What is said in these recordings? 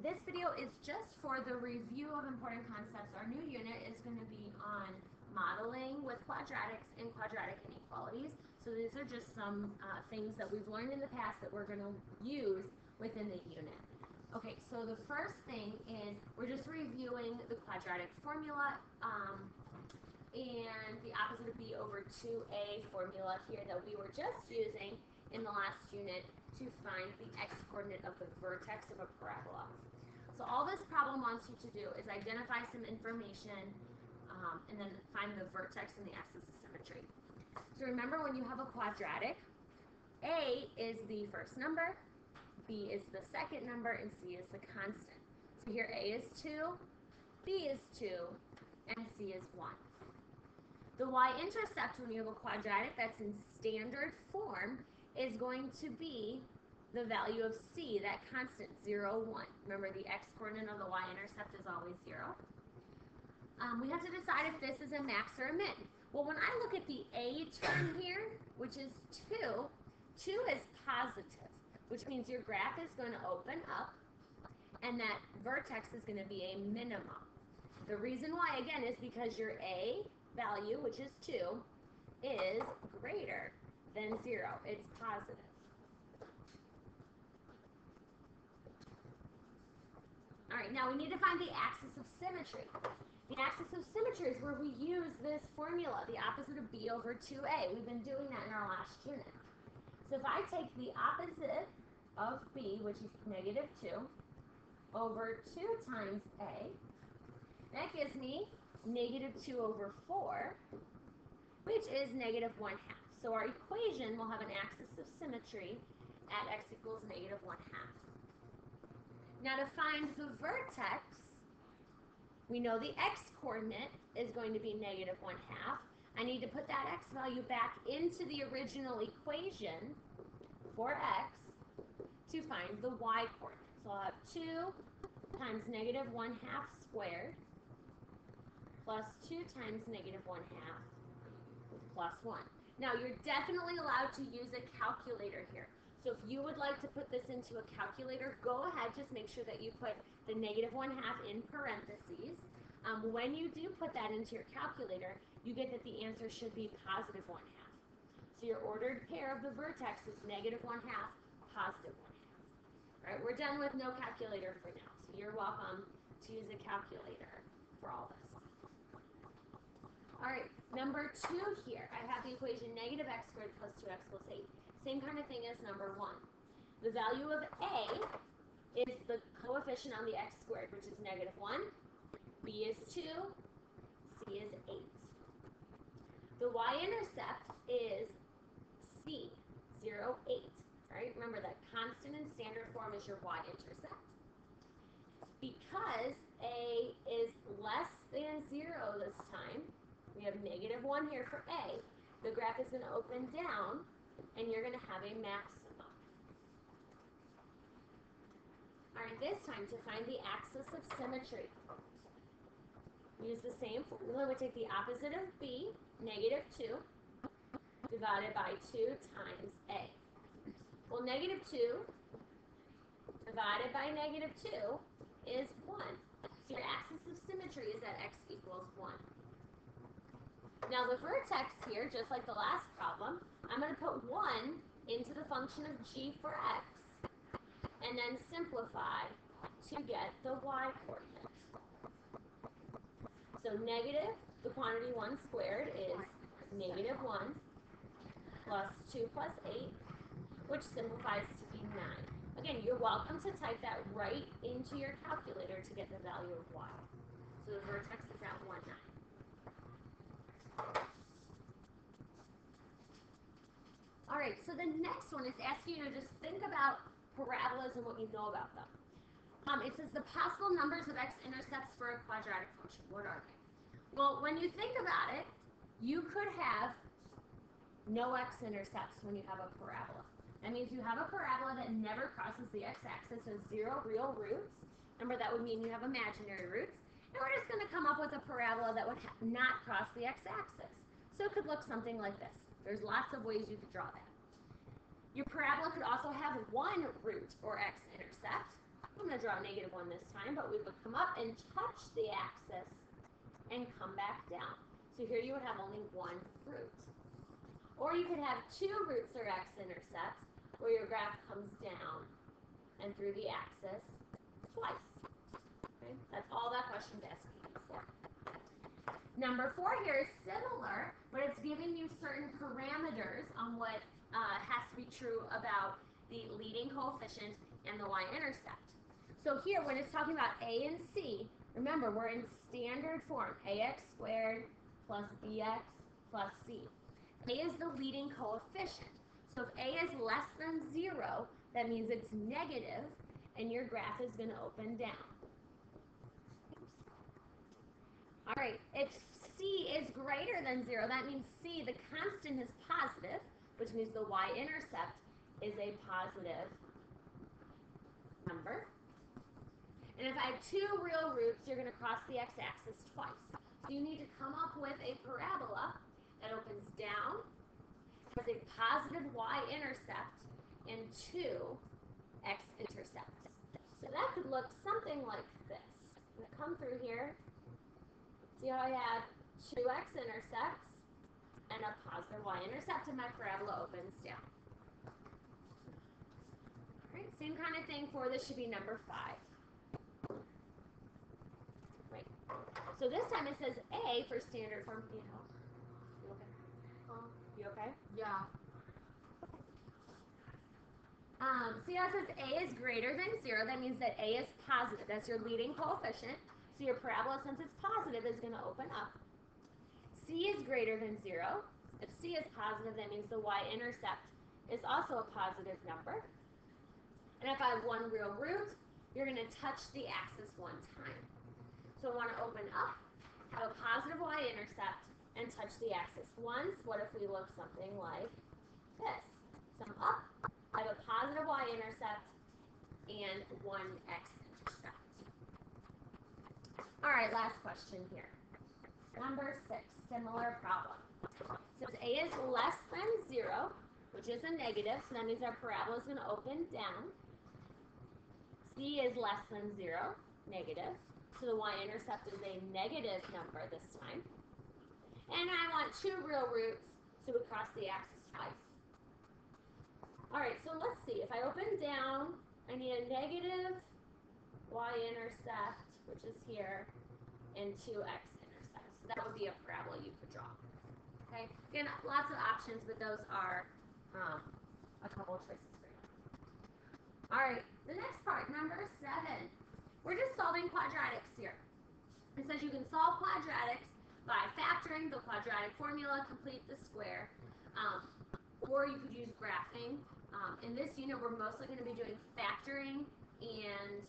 This video is just for the review of important concepts. Our new unit is going to be on modeling with quadratics and quadratic inequalities. So these are just some things that we've learned in the past that we're going to use within the unit. Okay, so the first thing is we're just reviewing the quadratic formula and the opposite of b over 2a formula here that we were just using in the last unit to find the x-coordinate of the vertex of a parabola. So all this problem wants you to do is identify some information and then find the vertex and the axis of symmetry. So remember, when you have a quadratic, a is the first number, b is the second number, and c is the constant. So here a is 2, b is 2, and c is 1. The y-intercept when you have a quadratic that's in standard form is going to be the value of c, that constant, 0, 1. Remember, the x-coordinate of the y-intercept is always 0. We have to decide if this is a max or a min. Well, when I look at the a term here, which is 2, 2 is positive, which means your graph is going to open up, and that vertex is going to be a minimum. The reason why, again, is because your a value, which is 2, is greater than 0. It's positive. All right, now we need to find the axis of symmetry. The axis of symmetry is where we use this formula, the opposite of b over 2a. We've been doing that in our last unit. So if I take the opposite of b, which is negative 2, over 2 times a, that gives me negative 2 over 4, which is negative 1/2. So our equation will have an axis of symmetry at x equals negative 1/2. Now to find the vertex, we know the x-coordinate is going to be negative 1/2. I need to put that x value back into the original equation for x to find the y-coordinate. So I'll have 2 times negative 1/2 squared plus 2 times negative 1/2 plus 1. Now, you're definitely allowed to use a calculator here. So if you would like to put this into a calculator, go ahead. Just make sure that you put the negative 1/2 in parentheses. When you do put that into your calculator, you get that the answer should be positive 1/2. So your ordered pair of the vertex is negative 1/2, positive 1/2. All right, we're done with no calculator for now. So you're welcome to use a calculator for all this. All right, number 2 here, I have the equation negative x squared plus 2x plus 8. Same kind of thing as number 1. The value of a is the coefficient on the x squared, which is negative 1. B is 2. C is 8. The y-intercept is c, 0, 8. All right, remember that constant in standard form is your y-intercept. Because a is less than 0 this time, we have negative 1 here for a. The graph is going to open down, and you're going to have a maximum. All right, this time to find the axis of symmetry. Use the same formula. We take the opposite of b, negative 2, divided by 2 times a. Well, negative 2 divided by negative 2 is 1. So your axis of symmetry is at x equals 1. Now the vertex here, just like the last problem, I'm going to put 1 into the function of g for x, and then simplify to get the y-coordinate. So negative, the quantity 1 squared is negative 1 plus 2 plus 8, which simplifies to be 9. Again, you're welcome to type that right into your calculator to get the value of y. So the vertex is at 1, 9. All right, so the next one is asking you to just think about parabolas and what you know about them. It says the possible numbers of x-intercepts for a quadratic function. What are they? Well, when you think about it, you could have no x-intercepts when you have a parabola. That means you have a parabola that never crosses the x-axis, so 0 real roots. Remember, that would mean you have imaginary roots. And we're just going to come up with a parabola that would not cross the x-axis. So it could look something like this. There's lots of ways you could draw that. Your parabola could also have 1 root or x-intercept, I'm going to draw -1 this time, but we would come up and touch the axis and come back down. So here you would have only one root. Or you could have two roots or x-intercepts where your graph comes down and through the axis twice. Okay? That's all that question's asking you for. Number 4 here is similar, but it's giving you certain parameters on what has to be true about the leading coefficient and the y-intercept. So here, when it's talking about a and c, remember, we're in standard form, ax squared plus bx plus c. A is the leading coefficient. So if a is less than 0, that means it's negative, and your graph is going to open down. All right, if c is greater than 0, that means c, the constant, is positive, which means the y-intercept is a positive number. And if I have two real roots, you're going to cross the x-axis twice. So you need to come up with a parabola that opens down, has a positive y-intercept, and two x-intercepts. So that could look something like this. I'm going to come through here. See how I have two x-intercepts and a positive y-intercept, and my parabola opens down. All right, same kind of thing for this should be number 5. Right. So this time it says A for standard form. You okay? You okay? Yeah. See how it says A is greater than 0. That means that A is positive. That's your leading coefficient. So your parabola, since it's positive, is going to open up. C is greater than 0. If C is positive, that means the y-intercept is also a positive number. And if I have one real root, you're going to touch the axis one time. So I want to open up, have a positive y-intercept, and touch the axis once. What if we look something like this? So I'm up, I have a positive y-intercept, and one x-intercept. All right, last question here. Number 6, similar problem. So A is less than 0, which is a negative, so that means our parabola is going to open down. C is less than 0, negative, so the y-intercept is a negative number this time. And I want two real roots, so we cross the axis twice. All right, so let's see. If I open down, I need a negative y-intercept, which is here, and two x-intercepts. So that would be a parabola you could draw. Okay, again, lots of options, but those are a couple of choices for you. All right, the next part, number 7. We're just solving quadratics here. It says you can solve quadratics by factoring the quadratic formula, complete the square, or you could use graphing. In this unit, we're mostly going to be doing factoring and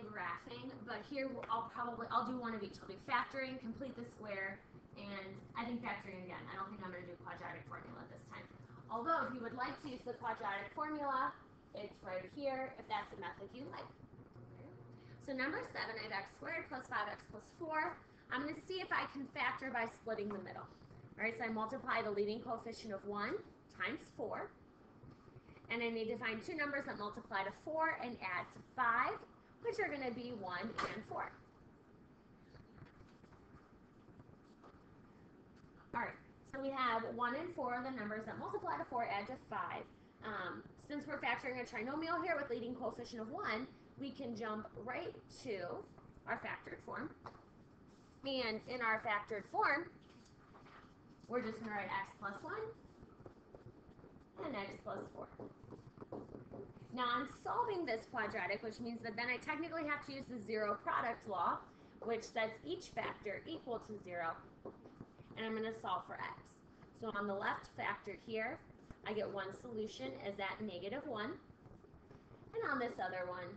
graphing, but here I'll do one of each. I'll do factoring, complete the square, and I think factoring again. I don't think I'm going to do quadratic formula this time. Although, if you would like to use the quadratic formula, it's right here, if that's the method you like. So number 7, I have x squared plus 5x plus 4. I'm going to see if I can factor by splitting the middle. All right, so I multiply the leading coefficient of 1 times 4. And I need to find two numbers that multiply to 4 and add to 5, which are going to be 1 and 4. All right, so we have 1 and 4 are the numbers that multiply to 4, add to 5. Since we're factoring a trinomial here with leading coefficient of 1, we can jump right to our factored form. And in our factored form, we're just going to write x plus 1 and x plus 4. Now I'm solving this quadratic, which means that then I technically have to use the zero product law, which sets each factor equal to 0. And I'm going to solve for x. So on the left factor here, I get one solution is at -1. And on this other one,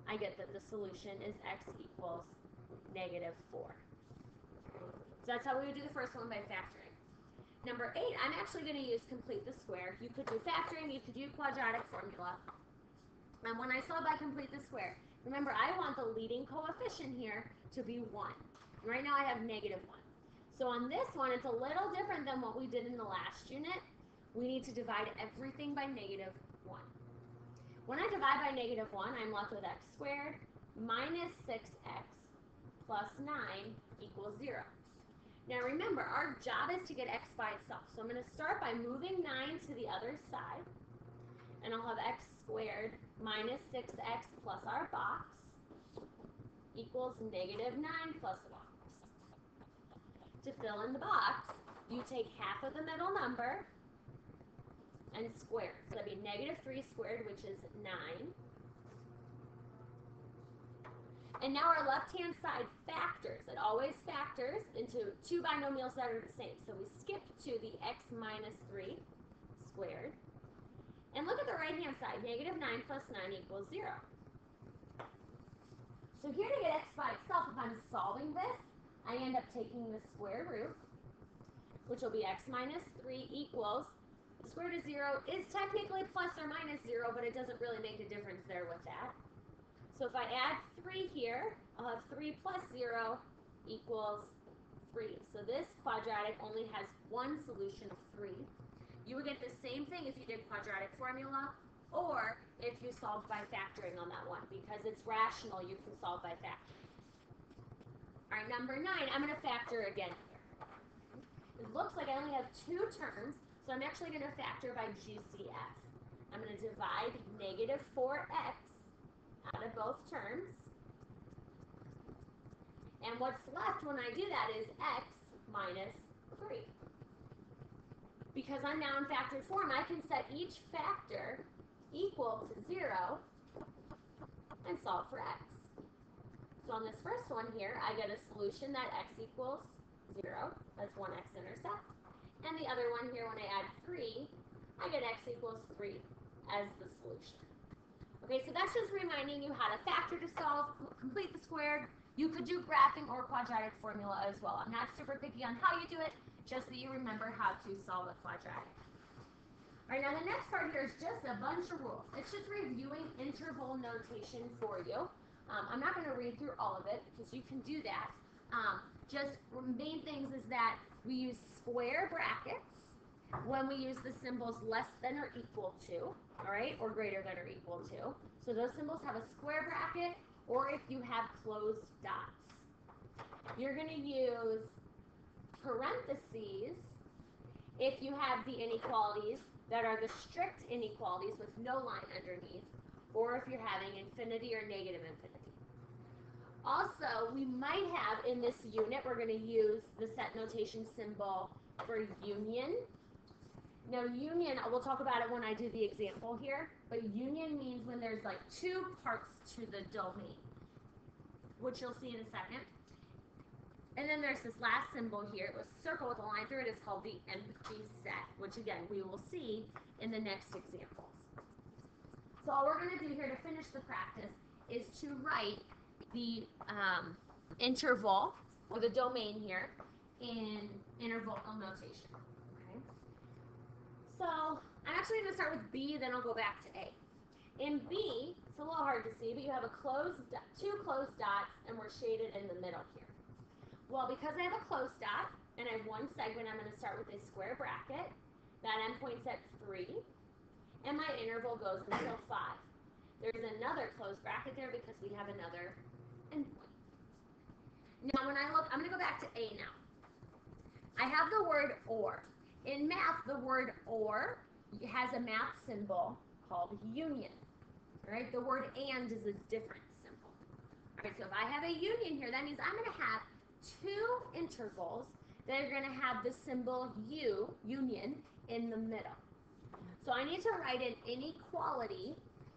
I get that the solution is x equals -4. So that's how we would do the first one by factoring. Number 8, I'm actually going to use complete the square. You could do factoring, you could do quadratic formula. And when I solve by complete the square, remember I want the leading coefficient here to be 1. Right now I have -1. So on this one, it's a little different than what we did in the last unit. We need to divide everything by -1. When I divide by -1, I'm left with x squared minus 6x plus 9 equals 0. Now remember, our job is to get x by itself. So I'm going to start by moving 9 to the other side. And I'll have x squared minus 6x plus our box equals -9 plus a box. To fill in the box, you take half of the middle number and square. So that'd be -3 squared, which is 9. And now our left-hand side factors. It always factors into two binomials that are the same. So we skip to the x minus 3 squared. And look at the right-hand side. -9 plus 9 equals 0. So here to get x by itself, if I'm solving this, I end up taking the square root, which will be x minus 3 equals, the square root of 0 is technically plus or minus 0, but it doesn't really make a difference there with that. So if I add 3 here, I'll have 3 plus 0 equals 3. So this quadratic only has one solution of 3. You would get the same thing if you did quadratic formula, or if you solved by factoring on that one. Because it's rational, you can solve by factoring. All right, number 9, I'm going to factor again here. It looks like I only have 2 terms, so I'm actually going to factor by GCF. I'm going to divide -4x out of both terms. And what's left when I do that is x minus 3. Because I'm now in factored form, I can set each factor equal to 0 and solve for x. So on this first one here, I get a solution that x equals 0. That's one x-intercept. And the other one here, when I add 3, I get x equals 3 as the solution. Okay, so that's just reminding you how to factor to solve, complete the squared. You could do graphing or quadratic formula as well. I'm not super picky on how you do it, just that you remember how to solve a quadratic. All right, now the next part here is just a bunch of rules. It's just reviewing interval notation for you. I'm not going to read through all of it because you can do that. Just main things is that we use square brackets when we use the symbols less than or equal to, all right, or greater than or equal to. So those symbols have a square bracket, or if you have closed dots. You're going to use parentheses if you have the inequalities that are the strict inequalities with no line underneath, or if you're having infinity or negative infinity. Also, we might have in this unit, we're going to use the set notation symbol for union. Now union, we'll talk about it when I do the example here, but union means when there's like 2 parts to the domain, which you'll see in a second. And then there's this last symbol here, a circle with a line through it. It's called the empty set, which again, we will see in the next examples. So all we're going to do here to finish the practice is to write the interval, or the domain here, in interval notation. Okay. So I'm actually going to start with B, then I'll go back to A. In B, it's a little hard to see, but you have two closed dots, and we're shaded in the middle here. Well, because I have a closed dot, and I have one segment, I'm going to start with a square bracket. That endpoint's at 3, and my interval goes until 5. There's another closed bracket there because we have another endpoint. Now, when I look, I'm going to go back to A now. I have the word or. In math, the word or has a math symbol called union. All right, the word and is a different symbol. All right, so if I have a union here, that means I'm going to have 2 intervals that are going to have the symbol U, union, in the middle. So I need to write an inequality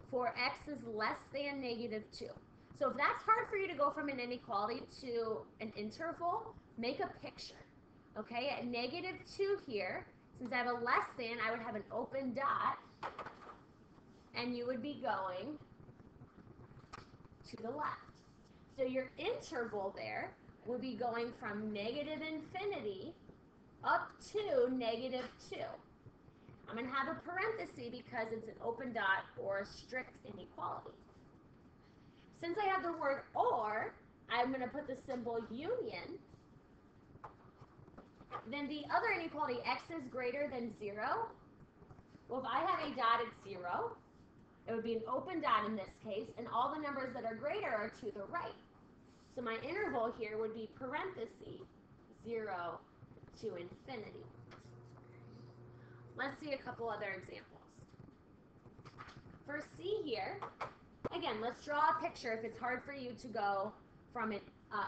for x is less than -2. So if that's hard for you to go from an inequality to an interval, make a picture. Okay, at -2 here, since I have a less than, I would have an open dot, and you would be going to the left. So your interval there would be going from -infinity up to -2. I'm going to have a parenthesis because it's an open dot or a strict inequality. Since I have the word or, I'm going to put the symbol union. Then the other inequality, x is greater than 0. Well, if I have a dotted 0, It would be an open dot in this case, and all the numbers that are greater are to the right. So my interval here would be parentheses 0 to infinity. Let's see a couple other examples. For C here, again, let's draw a picture if it's hard for you to go from an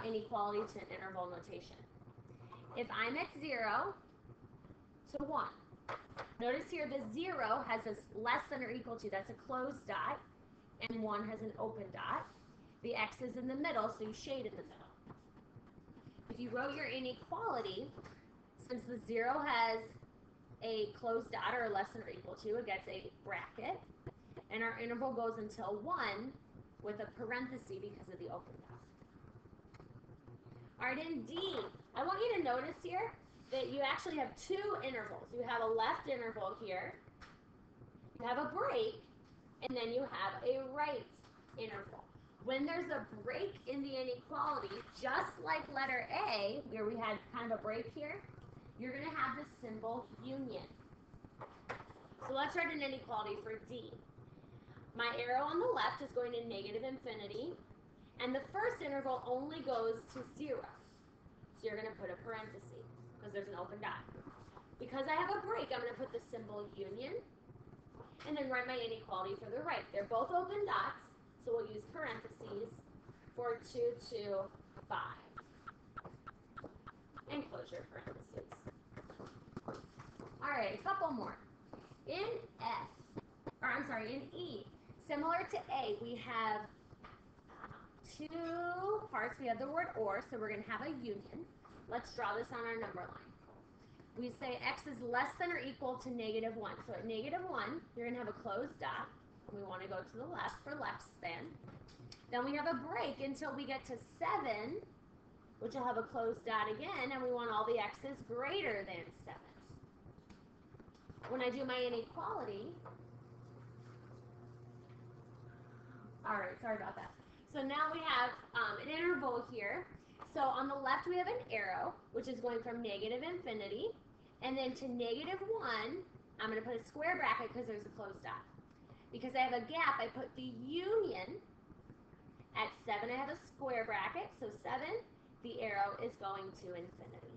inequality to an interval notation. If I'm at 0 to 1, notice here the 0 has this less than or equal to, that's a closed dot, and 1 has an open dot. The x is in the middle, so you shade in the middle. If you wrote your inequality, since the 0 has a closed dot or less than or equal to, it gets a bracket, and our interval goes until 1 with a parenthesis because of the open dot. All right, in D, I want you to notice here that you actually have two intervals. You have a left interval here, you have a break, and then you have a right interval. When there's a break in the inequality, just like letter A, where we had kind of a break here, you're going to have the symbol union. So let's write an inequality for D. My arrow on the left is going to negative infinity, and the first interval only goes to 0. So you're going to put a parenthesis, because there's an open dot. Because I have a break, I'm going to put the symbol union, and then write my inequality for the right. They're both open dots, so we'll use parentheses for 2 to 5. And close your parentheses. All right, a couple more. In in E, similar to A, we have two parts. We have the word or, so we're going to have a union. Let's draw this on our number line. We say x is less than or equal to negative 1. So at negative 1, you're going to have a closed dot. We want to go to the left for left span. Then we have a break until we get to 7, which will have a closed dot again, and we want all the x's greater than 7. When I do my inequality, all right, sorry about that. So now we have an interval here. So on the left we have an arrow, which is going from negative infinity, and then to negative 1, I'm going to put a square bracket because there's a closed dot. Because I have a gap, I put the union. At 7, I have a square bracket, so 7, the arrow is going to infinity.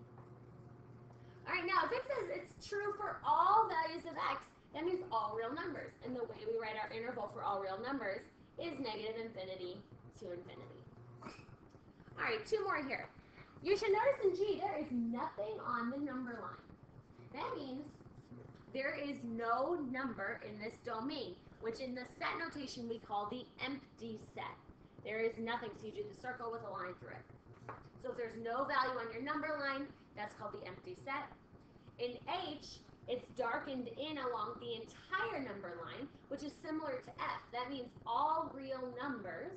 All right, now if it says it's true for all values of x, that means all real numbers. And the way we write our interval for all real numbers is negative infinity to infinity. All right, two more here. You should notice in G, there is nothing on the number line. That means there is no number in this domain, which in the set notation we call the empty set. There is nothing, so you do the circle with a line through it. So if there's no value on your number line, that's called the empty set. In H, it's darkened in along the entire number line, which is similar to F. That means all real numbers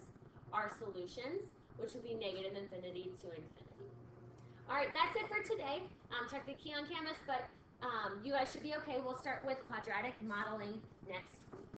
are solutions, which would be negative infinity to infinity. All right, that's it for today. Check the key on Canvas, but you guys should be okay. We'll start with quadratic modeling next